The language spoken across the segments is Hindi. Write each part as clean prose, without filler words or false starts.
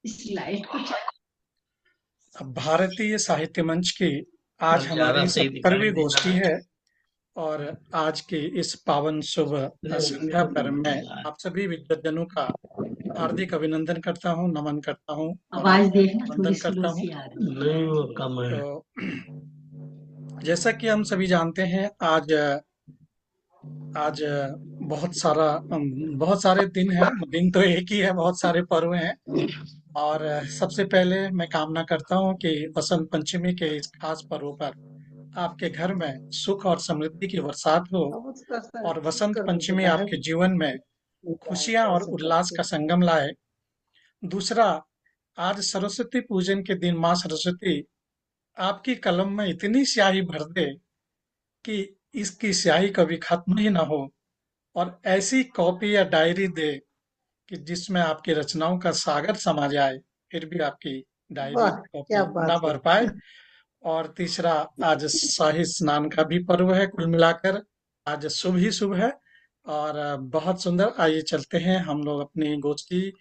इस लाइट को भारतीय साहित्य मंच की आज हमारी 70वीं गोष्ठी है। और आज की इस पावन शुभ संध्या पर मैं आप सभी विद्वजनों का हार्दिक अभिनंदन करता हूँ, नमन करता हूँ और आवाज देखना थोड़ी वंदन स्लो करता हूँ। सी आ रही है। नहीं वो कम है। तो जैसा कि हम सभी जानते हैं, आज आज बहुत सारे दिन हैं। दिन तो एक ही है, बहुत सारे पर्व हैं। और सबसे पहले मैं कामना करता हूँ कि वसंत पंचमी के इस खास पर्व पर आपके घर में सुख और समृद्धि की बरसात हो अब उसका और वसंत कर पंचमी देता है। आपके जीवन में खुशियां और ऐसे उल्लास करके का संगम लाए। दूसरा, आज सरस्वती पूजन के दिन माँ सरस्वती आपकी कलम में इतनी स्याही भर दे कि इसकी स्याही कभी खत्म ही ना हो, और ऐसी कॉपी या डायरी दे कि जिसमें आपकी रचनाओं का सागर समा जाए, फिर भी आपकी डायरी वाह क्या कॉपी ना बात है। भर पाए। और तीसरा, आज शाही स्नान का भी पर्व है। कुल मिलाकर आज शुभ ही शुभ है। और बहुत सुंदर। आइए चलते हैं हम लोग अपनी गोष्ठी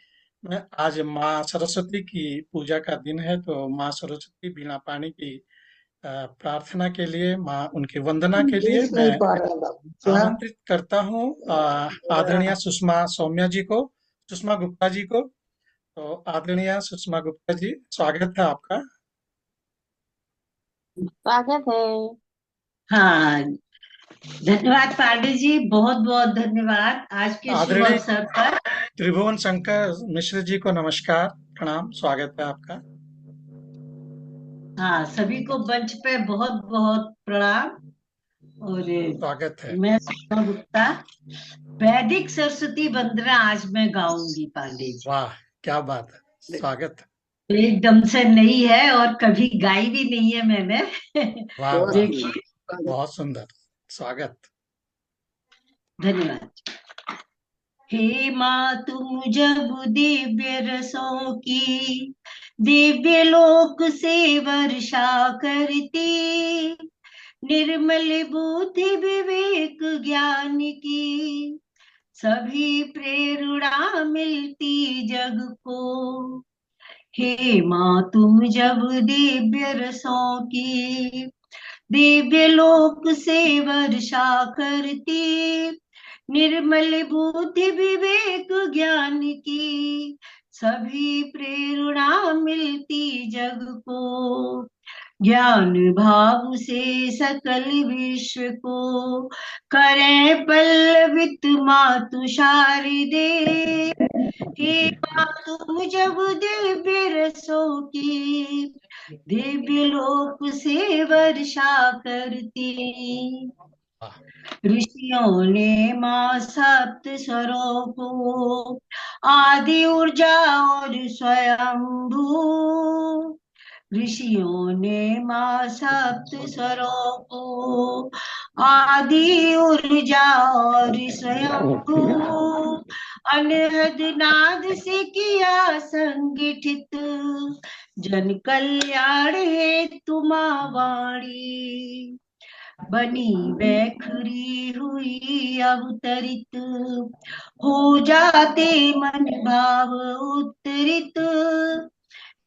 में। आज माँ सरस्वती की पूजा का दिन है, तो माँ सरस्वती बिना पानी की प्रार्थना के लिए, माँ उनकी वंदना के लिए देख नहीं मैं पा रहा बाबू क्या। आमंत्रित करता हूँ आदरणीय सुषमा सौम्या जी को, सुषमा गुप्ता जी को। तो आदरणीय सुषमा गुप्ता जी, स्वागत है आपका। स्वागत है। हाँ, धन्यवाद पांडे जी, बहुत बहुत धन्यवाद आज के शुभ आदरणीय अवसर पर। त्रिभुवन शंकर मिश्र जी को नमस्कार, प्रणाम, स्वागत है आपका। हाँ, सभी को मंच पे बहुत बहुत प्रणाम। और स्वागत है। मैं सुषमा गुप्ता वैदिक सरस्वती वंदना आज मैं गाऊंगी पांडे जी। वाह, क्या बात है, स्वागत है। एकदम से नई है और कभी गाई भी नहीं है मैंने। वाह वाह, देखिए। बहुत सुंदर, स्वागत। धन्यवाद। हे माँ तुम जब दिव्य रसों की दिव्य लोक से वर्षा करती, निर्मल बुद्धि विवेक ज्ञान की सभी प्रेरणा मिलती जग को। हे माँ तुम जब दिव्य रसों की दिव्य लोक से वर्षा करती, निर्मल बुद्धि विवेक ज्ञान की सभी प्रेरणा मिलती जग को। ज्ञान भाव से सकल विश्व को करें पल्लवित मातु शारदे। हे माँ तुम जब दिव्य रसों की दिव्य लोक से वर्षा करती, वाह ऋषियों ने माँ सप्त स्वरों को आदि ऊर्जा और स्वयंभू, ऋषियों ने माँ सप्त स्वरों को आदि ऊर्जा और स्वयंभू अनहद नाद से किया संगठित, जन कल्याण हेतु माँ वाणी बनी बैखरी हुई अवतरित, हो जाते मन भाव उत्तरित।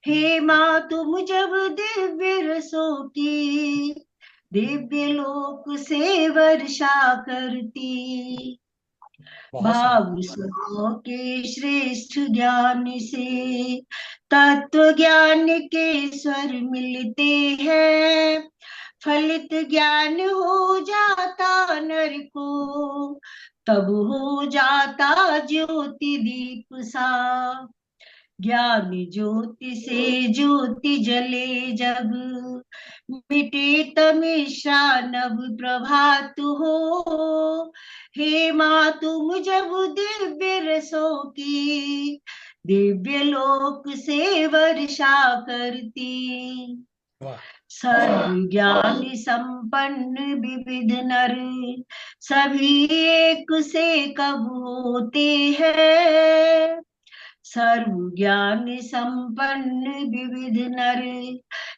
हे माँ तुम जब दिव्य रसों की दिव्य लोक से वर्षा करती, बहुत सुंदर। भाव सुखों के श्रेष्ठ ज्ञान से तत्व ज्ञान के स्वर मिलते हैं, फलित ज्ञान हो जाता नर को, तब हो जाता ज्योति दीप सा। ज्ञान ज्योति से ज्योति जले जग, मिटे तमिषा नव प्रभात हो। हे माँ तुम जब दिव्य रसों की दिव्य लोक से वर्षा करती, वाह सर्व ज्ञान संपन्न विविध नर सभी एक से कब होते हैं, सर्व ज्ञान संपन्न विविध नर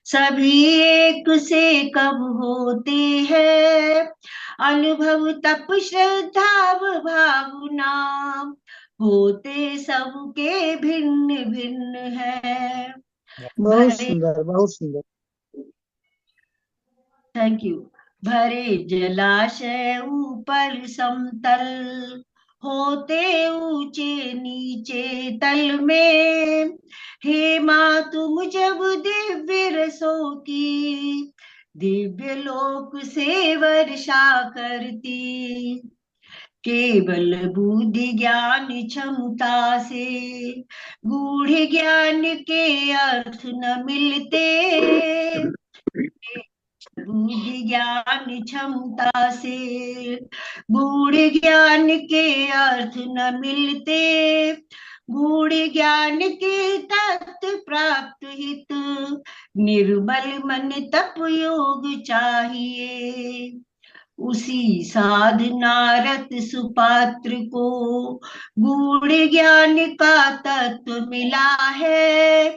सभी एक से कब होते हैं, अनुभव तप श्रद्धा भावना होते सबके भिन्न भिन्न है। बहुत भरे सुंदर, बहुत सुंदर। Thank you. भरे जलाशय ऊपर समतल, होते ऊंचे नीचे तल में, हे माँ तुम जब दिव्य रसों की दिव्य लोक से वर्षा करती, केवल बुद्धि ज्ञान क्षमता से गूढ़ ज्ञान के अर्थ न मिलते, बुद्धि ज्ञान क्षमता से गूढ़ ज्ञान के अर्थ न मिलते, गूढ़ ज्ञान के तत्व प्राप्त हित निर्मल मन तप योग चाहिए, उसी साधना रत सुपात्र को गूढ़ ज्ञान का तत्व मिला है,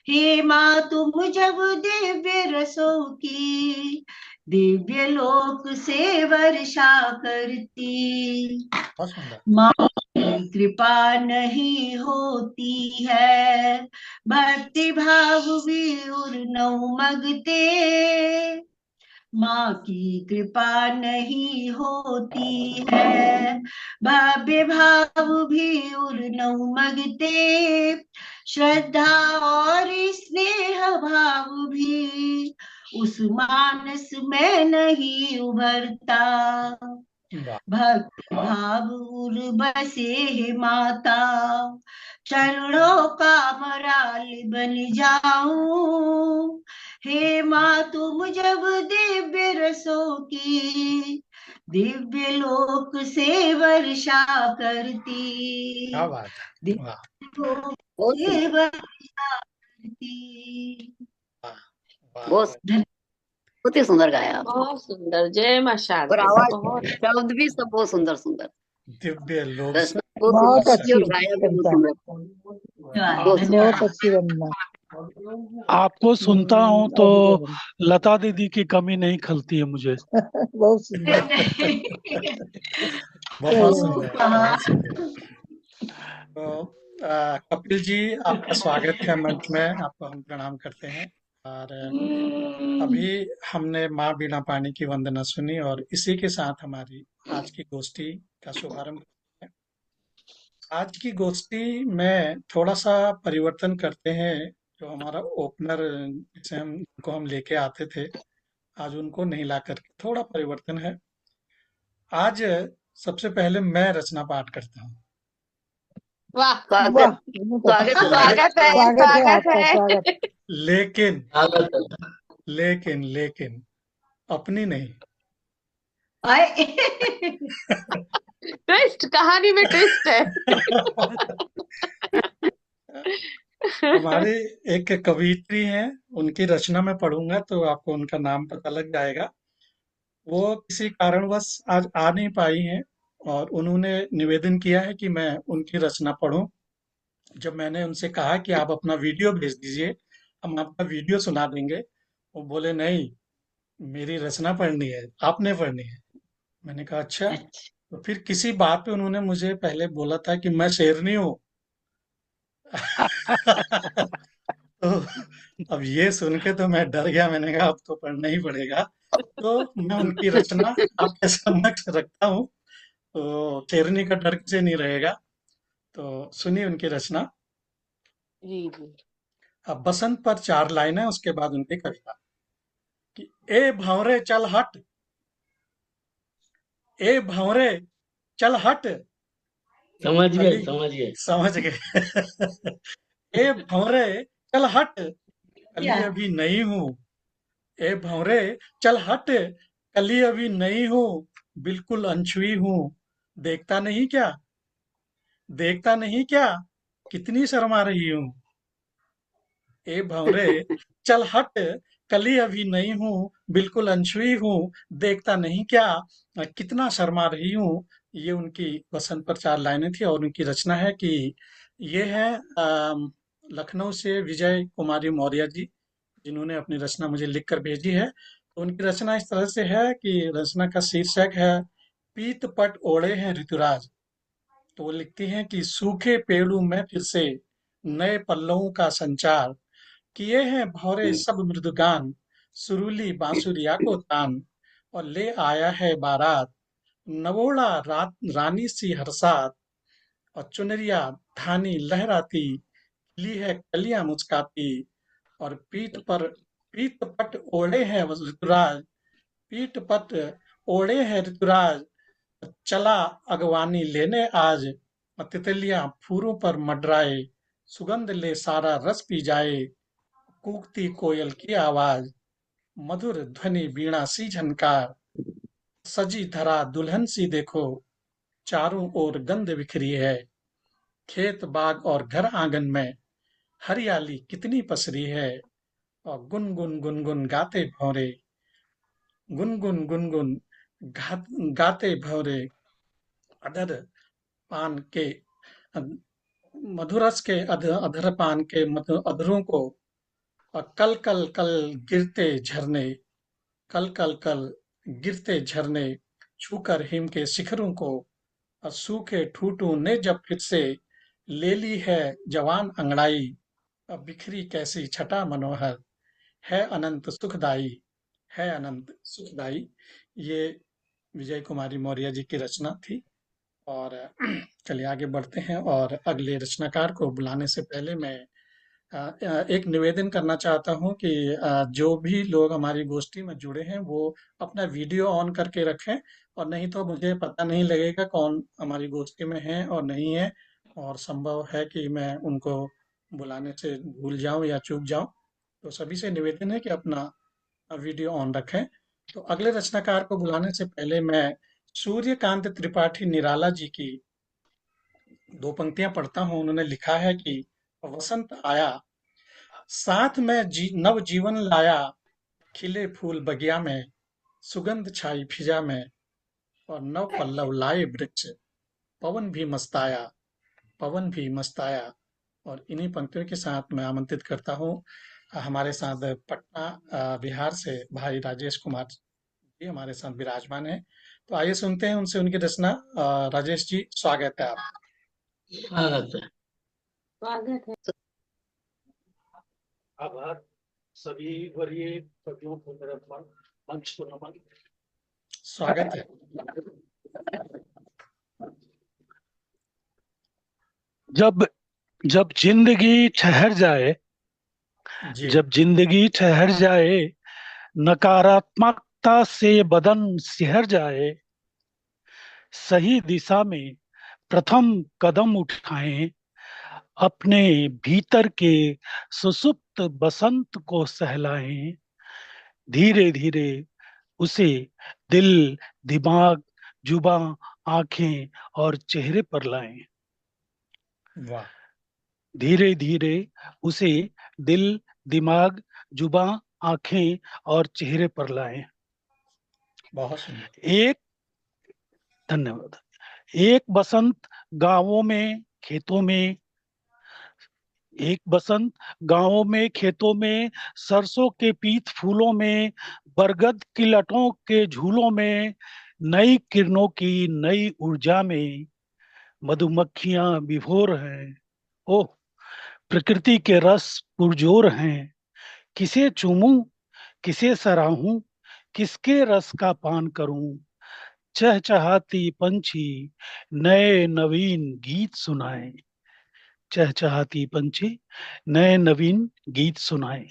हे माँ तुम जब दिव्य रसों की दिव्य लोक से वर्षा करती, बहुत सुंदर। माँ की कृपा नहीं होती है, भक्ति भाव भी उर्नौ मगते, माँ की कृपा नहीं होती है, भव्य भाव भी उर्नौ मगते, श्रद्धा और स्नेह भाव भी उस मानस में नहीं उभरता, वाह। भक्ति भाव उर बसे हे माता, चरणों का मराल बन जाऊं, हे माँ तुम जब दिव्य रसों की दिव्य लोक से वर्षा करती, क्या बात है। दिव्य वाह लोक बहुत से सुंदर, वर्षा करती। वाह वाह। बहुत बहुत ही सुंदर गाया आपने। बहुत सुंदर, जय माँ और शारदे। आवाज, बहुत शब्द भी सब बहुत सुंदर सुंदर, दिव्य लोक से रचना बहुत बहुत सुंदर थी अच्छी और गाया भी बहुत कविता, सुंदर, धन्यवाद बहुत सुंदर। बहुत धन्यवाद। अच्छी वंदना। आपको सुनता हूँ तो अभिनंदन। लता दीदी की कमी नहीं खलती है मुझे। बहुत सुंदर। बहुत चलो, सुंदर, बहुत सुंदर। तो कपिल जी, आपका स्वागत है मंच में, आपको हम प्रणाम करते हैं। और अभी हमने माँ बीना पानी की वंदना सुनी और इसी के साथ हमारी आज की गोष्ठी का शुभारंभ है। आज की गोष्ठी में थोड़ा सा परिवर्तन करते हैं। जो हमारा ओपनर जिसे हम लेके आते थे, आज उनको नहीं ला करके थोड़ा परिवर्तन है। आज सबसे पहले मैं रचना पाठ करता हूँ। वाह, वाह, स्वागत, बहुत स्वागत अच्छी। स्वागत। स्वागत है, स्वागत है स्वागत आपका, है। स्वागत। लेकिन लेकिन अपनी नहीं। आए ट्विस्ट, कहानी में ट्विस्ट है। हमारे एक कवियत्री हैं, उनकी रचना मैं पढ़ूंगा तो आपको उनका नाम पता लग जाएगा। वो किसी कारणवश आज आ नहीं पाई हैं और उन्होंने निवेदन किया है कि मैं उनकी रचना पढूं। जब मैंने उनसे कहा कि आप अपना वीडियो भेज दीजिए, हम आपका वीडियो सुना देंगे, वो बोले नहीं, मेरी रचना पढ़नी है, आपने पढ़नी है। मैंने कहा अच्छा। तो फिर किसी बात पे उन्होंने मुझे पहले बोला था कि मैं शेरनी हूँ। तो अब ये सुन के तो मैं डर गया, मैंने कहा अब तो पढ़ना ही पड़ेगा। तो मैं उनकी रचना आपके समक्ष रखता हूँ। तो शेरनी का डर किसे नहीं रहेगा। तो सुनिए उनकी रचना। जी जी। अब बसंत पर 4 लाइन है, उसके बाद उनकी कविता कि ए भंवरे चल हट, ए भंवरे चल हट, समझ गए, कली समझ गए। समझ गए। ए भंवरे चल हट, क्या कली अभी नहीं हूँ, ए भंवरे चल हट, कली अभी नहीं हूँ, बिल्कुल अनछुई हूँ, देखता नहीं क्या, देखता नहीं क्या, कितनी शर्मा रही हूँ, ए भंवरे चल हट, कली अभी नहीं हूँ, बिल्कुल अनछुई हूँ, देखता नहीं क्या, कितना शर्मा रही हूँ। ये उनकी बसंत पर 4 लाइनें थी और उनकी रचना है कि ये है लखनऊ से विजय कुमारी मौर्य जी, जिन्होंने अपनी रचना मुझे लिखकर भेजी है। तो उनकी रचना इस तरह से है कि रचना का शीर्षक है पीत पट ओढ़े हैं ऋतुराज। तो वो लिखती हैं कि सूखे पेड़ों में फिर से नए पल्लवों का संचार, किए हैं भौरे सब मृदुगान, सुरीली बांसुरिया को तान, और ले आया है बारात, नवोड़ा रात रानी सी हरसात, और चुनरिया धानी लहराती, खिली है कलियां मुस्काती, और पीठ पट ओढ़े हैं ऋतुराज, पीठ पट ओढ़े हैं ऋतुराज, चला अगवानी लेने आज, और तितलियां फूलों पर मंडराए, सुगंध ले सारा रस पी जाए, कूकती कोयल की आवाज, मधुर ध्वनि वीणा सी झनकार, सजी धरा दुल्हन सी देखो, चारों ओर गंध बिखरी है, खेत बाग और घर आंगन में हरियाली कितनी पसरी है, और गुनगुन गुनगुन गाते भौरे, गुनगुन गुनगुन गाते भौरे, अधर पान के मधुरस के अधर पान के अधरों को, और कल कल कल गिरते झरने, कल कल कल गिरते झरने, छूकर हिम के शिखरों को, और सूखे ठूठों ने जब फिर से ले ली है जवान अंगड़ाई, अब बिखरी कैसी छटा मनोहर, है अनंत सुखदाई, है अनंत सुखदाई। ये विजय कुमारी मौर्य जी की रचना थी। और चलिए आगे बढ़ते हैं, और अगले रचनाकार को बुलाने से पहले मैं एक निवेदन करना चाहता हूं कि जो भी लोग हमारी गोष्ठी में जुड़े हैं वो अपना वीडियो ऑन करके रखें, और नहीं तो मुझे पता नहीं लगेगा कौन हमारी गोष्ठी में है और नहीं है, और संभव है कि मैं उनको बुलाने से भूल जाऊं या चूक जाऊं। तो सभी से निवेदन है कि अपना वीडियो ऑन रखें। तो अगले रचनाकार को बुलाने से पहले मैं सूर्यकांत त्रिपाठी निराला जी की दो पंक्तियां पढ़ता हूं। उन्होंने लिखा है कि वसंत आया, साथ में नव जीवन लाया, खिले फूल बगिया में, सुगंध छाई फिजा में, और नव पल्लव लाए वृक्ष, पवन भी मस्ताया, पवन भी मस्ताया। और इन्हीं पंक्तियों के साथ मैं आमंत्रित करता हूँ हमारे साथ पटना बिहार से भाई राजेश कुमार जी हमारे साथ विराजमान है। तो आइए सुनते हैं उनसे उनकी रचना। राजेश जी, स्वागत है आप। स्वागत है। स्वागत है। आभार सभी वरीय कवियों को मेरा मंच को नमन। स्वागत है। जब जब जिंदगी ठहर जाए, जी जब जिंदगी ठहर जाए, नकारात्मकता से बदन सिहर जाए, सही दिशा में प्रथम कदम उठाएं, अपने भीतर के सुसुप्त बसंत को सहलाएं, धीरे धीरे उसे दिल, दिमाग, जुबां, आंखें और चेहरे पर लाएं, वाह, धीरे धीरे उसे दिल, दिमाग, जुबां, आंखें और चेहरे पर लाएं। बहुत सुंदर। एक धन्यवाद। एक बसंत गांवों में, खेतों में, एक बसंत गांवों में, खेतों में, सरसों के पीत फूलों में, बरगद की लटों के झूलों में, नई किरणों की नई ऊर्जा में मधुमक्खियां विभोर हैं। ओह, प्रकृति के रस पुरजोर हैं। किसे चूमूं, किसे सराहूं, किसके रस का पान करूं, चहचहाती पंछी नए नवीन गीत सुनाए, चहचहाती पंछी नए नवीन गीत सुनाए।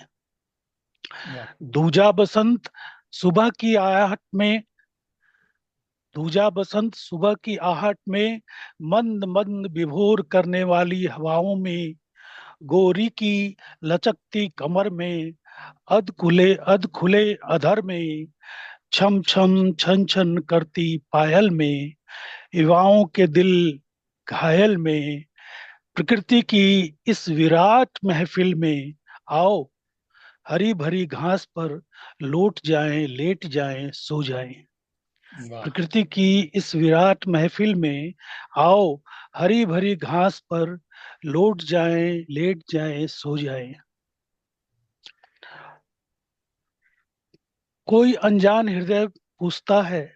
वाह, दूजा बसंत सुबह की आहट में, दूजा बसंत सुबह की आहट में, मंद मंद विभोर करने वाली हवाओं में, गोरी की लचकती कमर में, अध खुले अधर में, छम छम छन छन करती पायल में, युवाओं के दिल घायल में, प्रकृति की इस विराट महफिल में आओ, हरी भरी घास पर लौट जाएं, लेट जाएं, सो जाएं। वाह, प्रकृति की इस विराट महफिल में आओ, हरी भरी घास पर लौट जाएं, लेट जाएं, सो जाएं। कोई अनजान हृदय पूछता है,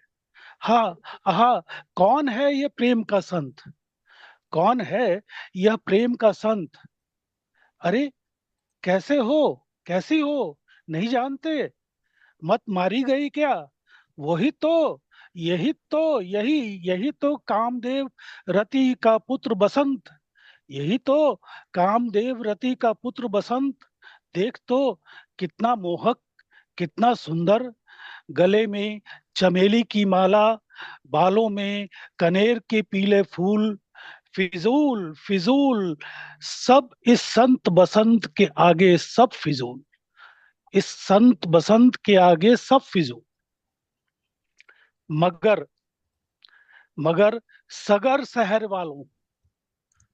हाँ हाँ, कौन है ये प्रेम का संत, कौन है यह प्रेम का संत। अरे कैसे हो, कैसी हो, नहीं जानते? मत मारी गई क्या? वही तो, यही यही तो कामदेव रति का पुत्र बसंत। यही तो कामदेव रति का पुत्र बसंत। देख तो, कितना मोहक, कितना सुंदर। गले में चमेली की माला, बालों में कनेर के पीले फूल। फिजूल फिजूल, सब इस संत बसंत के आगे सब फिजूल। इस संत बसंत के आगे सब फिजूल। मगर मगर सगर शहर वालों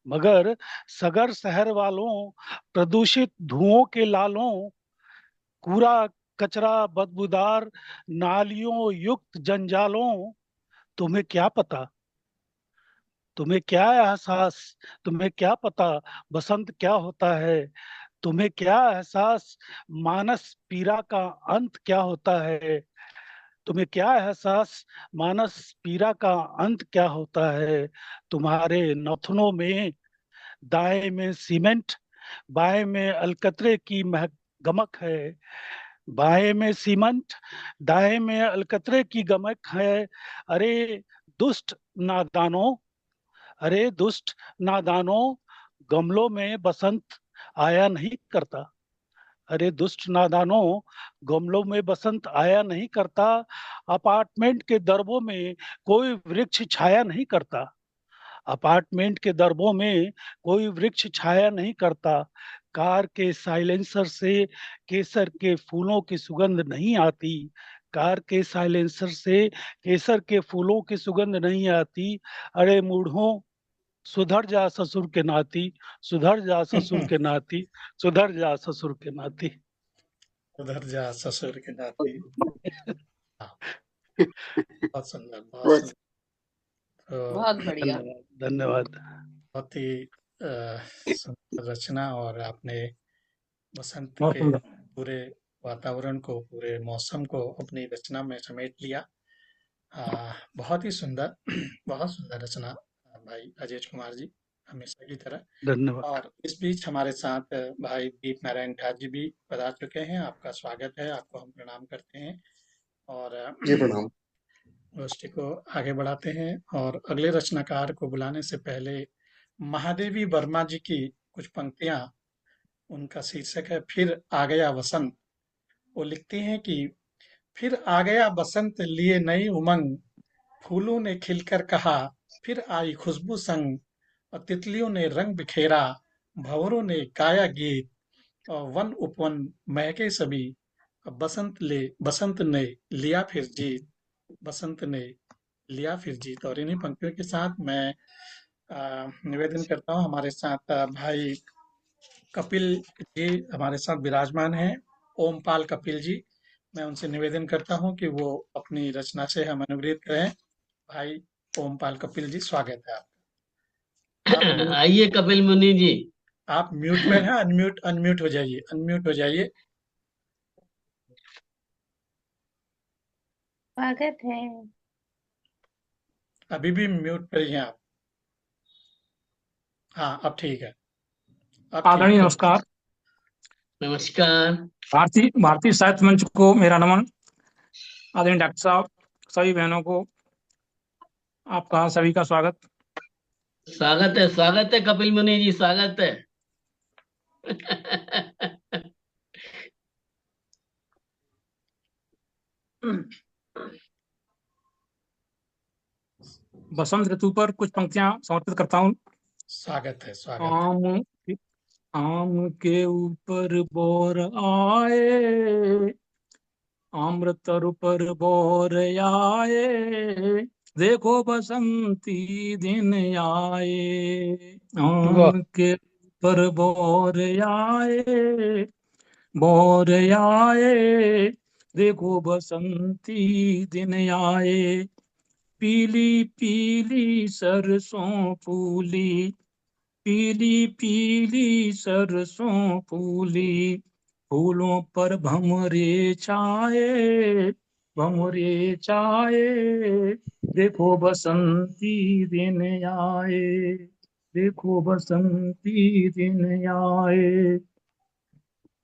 मगर सगर शहर वालों, प्रदूषित धुओं के लालों, कूड़ा कचरा बदबूदार नालियों युक्त जंजालों, तुम्हें क्या पता, तुम्हें क्या एहसास, तुम्हें क्या पता बसंत क्या होता है? तुम्हें क्या एहसास, मानस पीरा का अंत क्या होता है? तुम्हें क्या एहसास, मानस पीरा का अंत क्या होता है? तुम्हारे नथनों में दाएं में सीमेंट, बाएं में अलकतरे की महक गमक है। बाएं में सीमेंट, दाएं में अलकतरे की गमक है। अरे दुष्ट नादानों, अरे दुष्ट नादानों, गमलों में बसंत आया नहीं करता। अरे दुष्ट नादानों, गमलों में बसंत आया नहीं करता। अपार्टमेंट के दरबों में कोई वृक्ष छाया नहीं करता। अपार्टमेंट के दरबों में कोई वृक्ष छाया नहीं करता। कार के साइलेंसर से केसर के फूलों की सुगंध नहीं आती। कार के साइलेंसर से केसर के फूलों की सुगंध नहीं आती। अरे मूढ़ों, सुधर जा ससुर के नाती, सुधर जा ससुर के नाती, सुधर जा ससुर के नाती। उधर जा ससुर के नाती। हाँ, बहुत सुंदर, बहुत बहुत सुंदर। तो बहुत बढ़िया। धन्यवाद, धन्यवाद। बहुत ही सुंदर रचना, और आपने बसंत बहुत के सुंदर। पूरे वातावरण को, पूरे मौसम को अपनी रचना में समेट लिया। बहुत ही सुंदर, बहुत सुंदर रचना भाई अजय कुमार जी, हमेशा की तरह। धन्यवाद। और इस बीच हमारे साथ भाई दीप नारायण ठाकुर जी भी पधार चुके हैं। आपका स्वागत है, आपको हम प्रणाम करते हैं। और जी प्रणाम। गोष्ठी को आगे बढ़ाते हैं, और अगले रचनाकार को बुलाने से पहले महादेवी वर्मा जी की कुछ पंक्तियां। उनका शीर्षक है फिर आ गया बसंत। वो लिखती हैं कि फिर आ गया बसंत लिए नई उमंग, फूलों ने खिलकर कहा फिर आई खुशबू संग, और तितलियों ने रंग बिखेरा, भंवरों ने गाया गीत, और वन उपवन महके सभी, अब बसंत ने लिया फिर जीत, बसंत ने लिया फिर जीत। और इन्हीं पंक्तियों के साथ मैं निवेदन करता हूँ, हमारे साथ भाई कपिल जी हमारे साथ विराजमान हैं, ओमपाल कपिल जी। मैं उनसे निवेदन करता हूं कि वो अपनी रचना से हम अनुग्रहित करें। भाई ओमपाल कपिल जी, स्वागत है आपका। आप म्यूट आइए कपिल मुनि जी। आप म्यूट में हैं, अनम्यूट अनम्यूट हो जाइए, अनम्यूट हो जाइए। स्वागत है। अभी भी म्यूट पर ही हैं आप। हाँ, अब ठीक है, अब ठीक आदरणीय है। नमस्कार। नमस्कार। भारतीय साहित्य मंच को मेरा नमन। आदरणीय डॉक्टर साहब, सभी बहनों को आपका सभी का स्वागत। स्वागत है कपिल मुनि जी, स्वागत है। बसंत ऋतु पर कुछ पंक्तियां समर्पित करता हूँ। स्वागत है, स्वागत है। आम आम के ऊपर बोर आए, अमृतर पर बोर आए, देखो बसंती दिन आए। आम के ऊपर बोर आए, बोर आए, देखो बसंती दिन आए। पीली पीली सरसों फूली, पीली पीली सरसों फूली, फूलों पर भंवरे छाए, भंवरे छाए, देखो बसंती दिन आए, देखो बसंती दिन आए।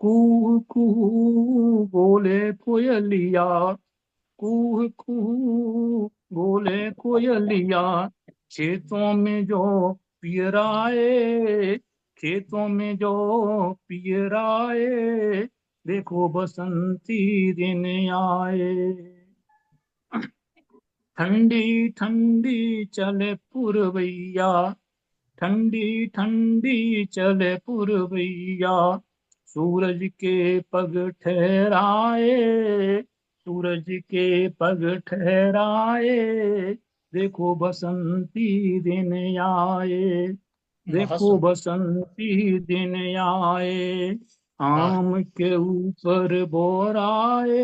कूह कूह बोले कोयलिया, कूह कूह बोले कोयलिया, खेतों में जो पियराए, खेतों में जो पियराए, देखो बसंती दिन आए। ठंडी ठंडी चले पुरवैया, ठंडी ठंडी चले पुरवैया, सूरज के पग ठहराए, सूरज के पग ठहराए, देखो बसंती दिन आए, बहुत देखो सुंदर। बसंती दिन आए। वाह, आम के ऊपर बोर आए,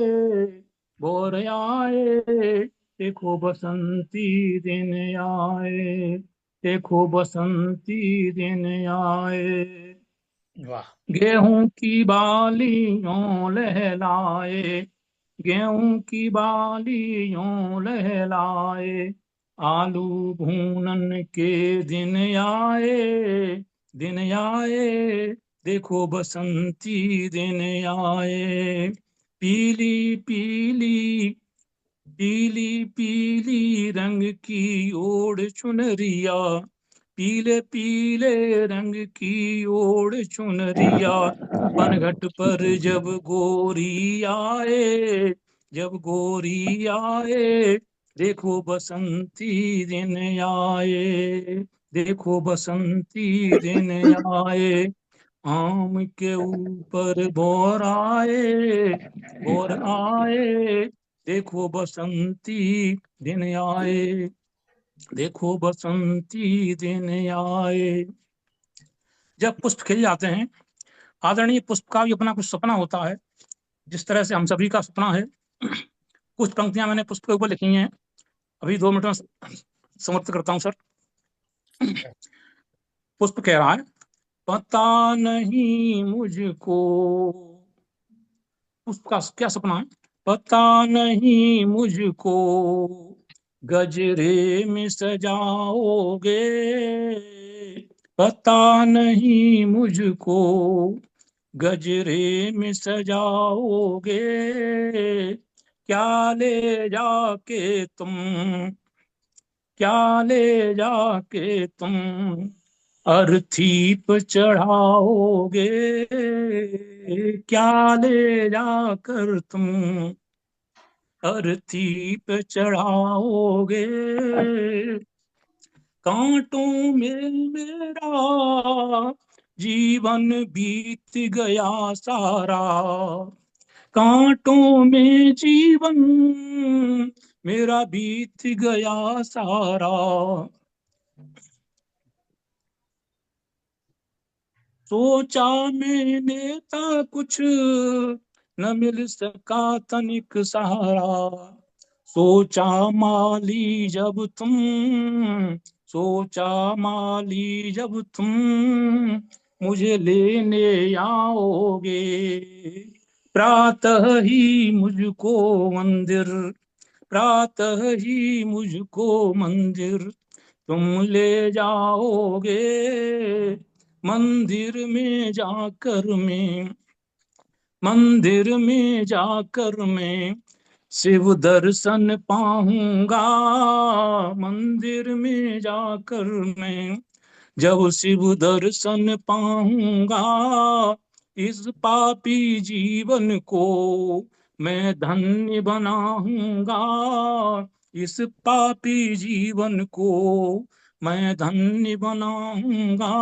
बोर आए, देखो बसंती दिन आए, देखो बसंती दिन आए। वाह, गेहूं की बालियों लहलाए, गेहूं की बालियों लहलाए, आलू भूनन के दिन आए, दिन आए, देखो बसंती दिन आए। पीली पीली पीली पीली रंग की ओढ़ चुनरिया, पीले पीले रंग की ओढ़ चुनरिया, पनघट पर जब गोरी आए, जब गोरी आए, देखो बसंती दिन आए, देखो बसंती दिन आए। आम के ऊपर बोर आए, बोर आए, देखो बसंती दिन आए, देखो बसंती दिन आए। जब पुष्प खिल जाते हैं, आदरणीय पुष्प का भी अपना कुछ सपना होता है, जिस तरह से हम सभी का सपना है। कुछ पंक्तियां मैंने पुष्प के ऊपर लिखी हैं, अभी 2 मिनट में समाप्त करता हूं सर। पुष्प कह रहा है, पता नहीं मुझको, उसका क्या सपना है, पता नहीं मुझको गजरे में सजाओगे, पता नहीं मुझको गजरे में सजाओगे, क्या ले जाके तुम, क्या ले जाके तुम अर्थी पे चढ़ाओगे, क्या ले जाकर तुम अर्थी पे चढ़ाओगे। कांटों में मेरा जीवन बीत गया सारा, कांटों में जीवन मेरा बीत गया सारा, सोचा मैंने था कुछ न मिल सका तनिक सहारा, सोचा माली जब तुम, सोचा माली जब तुम मुझे लेने आओगे, प्रातः ही मुझको मंदिर, प्रातः ही मुझको मंदिर तुम ले जाओगे, मंदिर में जाकर मैं, मंदिर में जाकर मैं शिव दर्शन पाऊंगा, मंदिर में जाकर मैं जब शिव दर्शन पाऊंगा, इस पापी जीवन को मैं धन्य बनाऊंगा, इस पापी जीवन को मैं धन्य बनाऊंगा,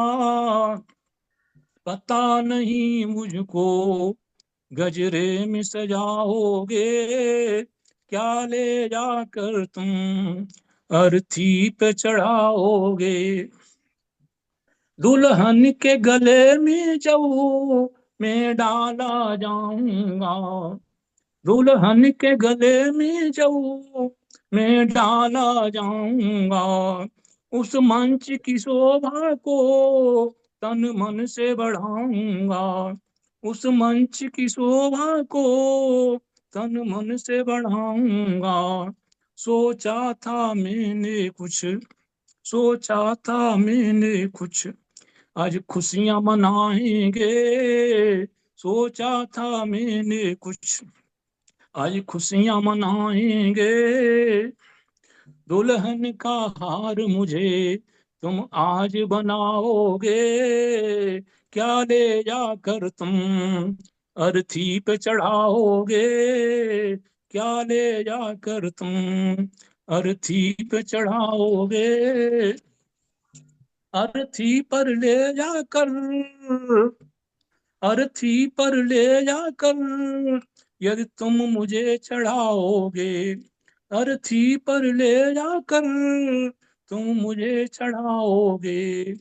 पता नहीं मुझको गजरे में सजाओगे, क्या ले जाकर तुम अर्थी पे चढ़ाओगे, दुल्हन के गले में जब मैं डाला जाऊंगा, दुल्हन के गले में जब मैं डाला जाऊंगा, उस मंच की शोभा को तन मन से बढ़ाऊंगा, उस मंच की शोभा को तन मन से बढ़ाऊंगा, सोचा था मैंने कुछ, सोचा था मैंने कुछ, आज खुशियां मनाएंगे, सोचा था मैंने कुछ आज खुशियां मनाएंगे, दुल्हन का हार मुझे तुम आज बनाओगे, क्या ले जाकर तुम अर्थी पे चढ़ाओगे, क्या ले जाकर तुम अर्थी पे चढ़ाओगे, अर्थी पर ले जाकर, अर्थी पर ले जाकर यदि तुम मुझे चढ़ाओगे, अर्थी पर ले जाकर तुम मुझे चढ़ाओगे,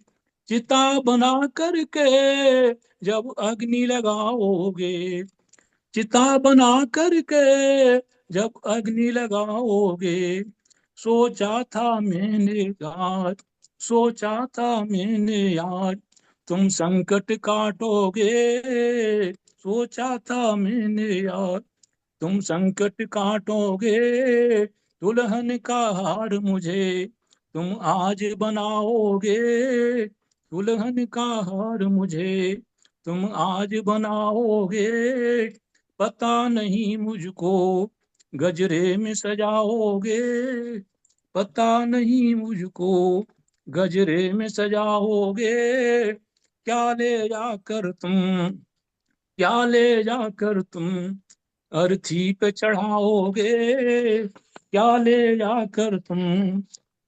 चिता बना करके जब अग्नि लगाओगे, चिता बना करके जब अग्नि लगाओगे, सोचा था मैंने यार, सोचा था मैंने यार तुम संकट काटोगे, सोचा था मैंने यार तुम संकट काटोगे, दुल्हन का हार मुझे तुम आज बनाओगे, दुल्हन का हार मुझे तुम आज बनाओगे, पता नहीं मुझको गजरे में सजाओगे, पता नहीं मुझको गजरे में सजाओगे, क्या ले जाकर तुम, क्या ले जाकर तुम अर्थी पे चढ़ाओगे, क्या ले जाकर तुम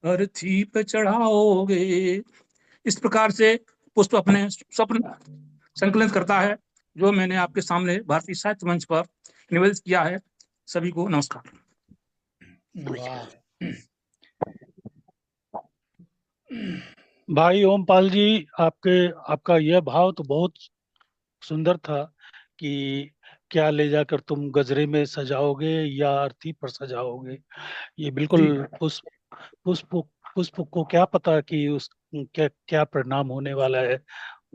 अर्थी पे चढ़ाओगे। इस प्रकार से पुष्प अपने स्वप्न संकलित करता है, जो मैंने आपके सामने भारतीय साहित्य मंच पर निवेदित किया है। सभी को नमस्कार। वाह। भाई ओमपाल जी, आपका यह भाव तो बहुत सुंदर था कि क्या ले जाकर तुम गजरे में सजाओगे या अर्थी पर सजाओगे। ये बिल्कुल जी। पुष्प पुष्प पुष्प को क्या पता कि उस क्या क्या परिणाम होने वाला है,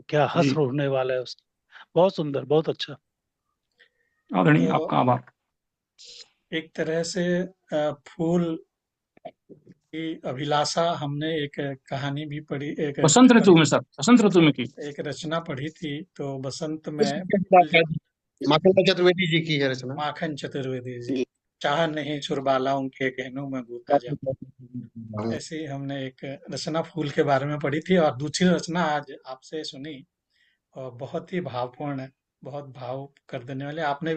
क्या जी। हश्र होने वाला है उसका। बहुत सुंदर, बहुत अच्छा। आदरणीय, तो आपका आभार। एक तरह से फूल की अभिलाषा हमने एक कहानी भी पढ़ी, एक बसंत ऋतु में सर, बसंत ऋतु में की। एक रचना पढ़ी थी। तो बसंत में माखन चतुर्वेदी जी की है रचना। माखन चतुर्वेदी जी, जी। चाह नहीं सुरबालाओं के कहनों में गूथा जाऊं, ऐसी हमने एक रचना फूल के बारे में पढ़ी थी। और दूसरी रचना आज आपसे सुनी और बहुत ही भावपूर्ण, बहुत भाव कर देने वाले आपने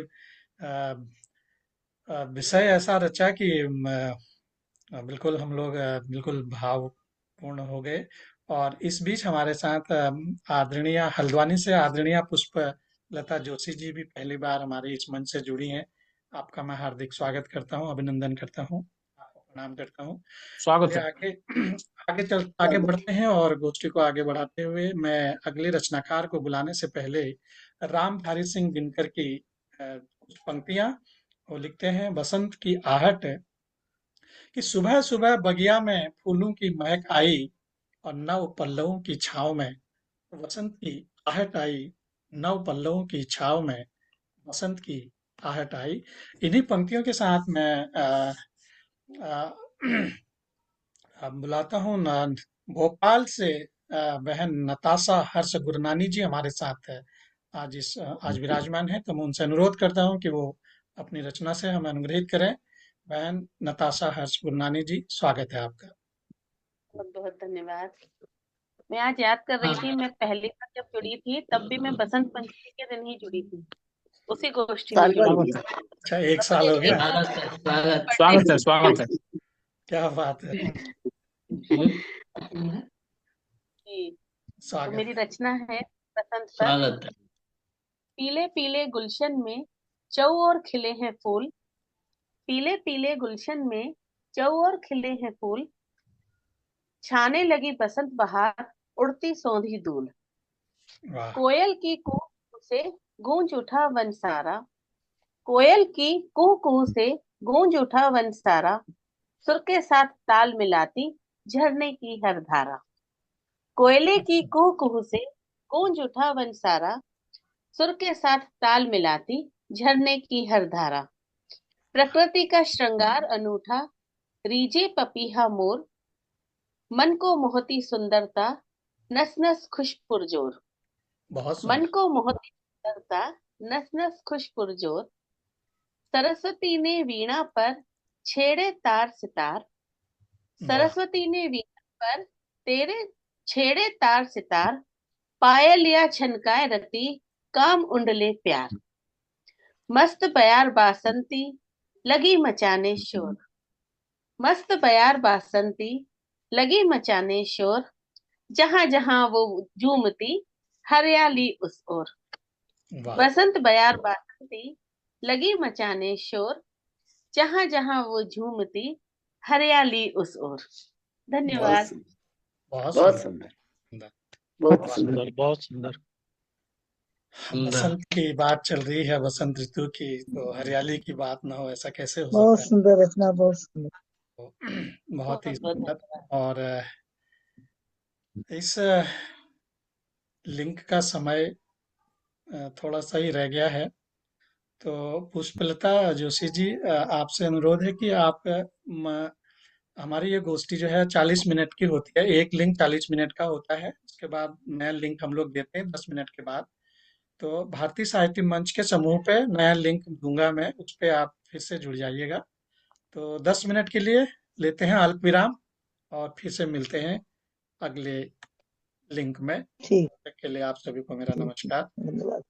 विषय ऐसा रचा कि बिल्कुल हम लोग बिल्कुल भावपूर्ण हो गए। और इस बीच हमारे साथ आदरणीय हल्द्वानी से आदरणीय पुष्प लता जोशी जी भी पहली बार हमारे इस मंच से जुड़ी हैं। आपका मैं हार्दिक स्वागत करता हूं, अभिनंदन करता हूं, आपको प्रणाम करता हूं। स्वागत चलिए है। आगे बढ़ते हैं और गोष्ठी को आगे बढ़ाते हुए मैं अगले रचनाकार को बुलाने से पहले रामधारी सिंह दिनकर की कुछ पंक्तियां। वो लिखते हैं, बसंत की आहट कि सुबह सुबह बगिया में फूलों की महक आई और नव पल्लवों की छाव में बसंत की आहट आई, नव पल्लवों की छाव में बसंत की आहट आई। इन्हीं पंक्तियों के साथ मैं आ, बुलाता हूँ भोपाल से बहन नताशा हर्ष गुरनानी जी हमारे साथ है आज विराजमान है। तो मैं उनसे अनुरोध करता हूँ कि वो अपनी रचना से हमें अनुग्रहित करें। बहन नताशा हर्ष गुरनानी जी, स्वागत है आपका। बहुत बहुत धन्यवाद। मैं आज याद कर रही थी, मैं पहली बार जब जुड़ी थी तब भी मैं बसंत पंचमी के दिन ही जुड़ी थी, उसी गोष्ठी में साल भर जुड़ी की। थी। अच्छा, एक साल हो गया। स्वागत है, स्वागत। स्वागत है, स्वागत है। क्या बात है, जी। तो स्वागत मेरी है। रचना है बसंत पर। स्वागत है। पीले पीले गुलशन में चौ और खिले हैं फूल, पीले पीले गुलशन में चौ और खिले हैं फूल, छाने लगी बसंत बहार उड़ती सौंधी धूल, वाह, कोयल की कूक से गूंज उठा वन सारा, कोयल की कुहू कुहू से गूंज उठा वन सारा, सुर के साथ ताल मिलाती झरने की हर धारा, कोयले की कुहू कुहू से गूंज उठा वन सारा, सुर के साथ ताल मिलाती झरने की हर धारा, प्रकृति का श्रृंगार अनूठा रीझे पपीहा मोर, मन को मोहती सुंदरता नस नस खुश पुरजोर, बहुत मन सुंदर। को मोहती सुंदरता नस नस खुश पुरजोर। सरस्वती ने वीणा पर छेड़े तार सितार। वाह सरस्वती ने वीणा पर तेरे छेड़े तार सितार। पायल या छनकाए रति काम उंडले प्यार। मस्त बयार बासंती लगी मचाने शोर। मस्त बयार बासंती लगी मचाने शोर। जहां जहां वो झूमती हरियाली उस ओर। वाह बसंत बयार बासंती लगी मचाने शोर। जहां जहां वो झूमती हरियाली उस ओर। वाह धन्यवाद। बहुत बहुत सुंदर सुंदर सुंदर। बहुत बहुत सुंदर। सुंदर, बहुत सुंदर। सुंदर। बसंत की बात चल रही है, बसंत ऋतु की, तो हरियाली की बात ना हो, ऐसा कैसे हो बहुत सकता है? सुंदर रचना, बहुत सुंदर। तो बहुत ही बहुत बहुत सुंदर। धन्यवाद। और इस लिंक का समय थोड़ा सा ही रह गया है। तो पुष्पलता जोशी जी, आपसे अनुरोध है कि आप हमारी ये गोष्ठी जो है 40 मिनट की होती है। एक लिंक 40 मिनट का होता है, उसके बाद नया लिंक हम लोग देते हैं 10 मिनट के बाद। तो भारतीय साहित्य मंच के समूह पे नया लिंक दूंगा मैं, उस पे आप फिर से जुड़ जाइएगा। तो 10 मिनट के लिए लेते हैं अल्प विराम और फिर से मिलते हैं अगले लिंक में। ठीक तब तक के लिए आप सभी को मेरा ठीक, नमस्कार। धन्यवाद।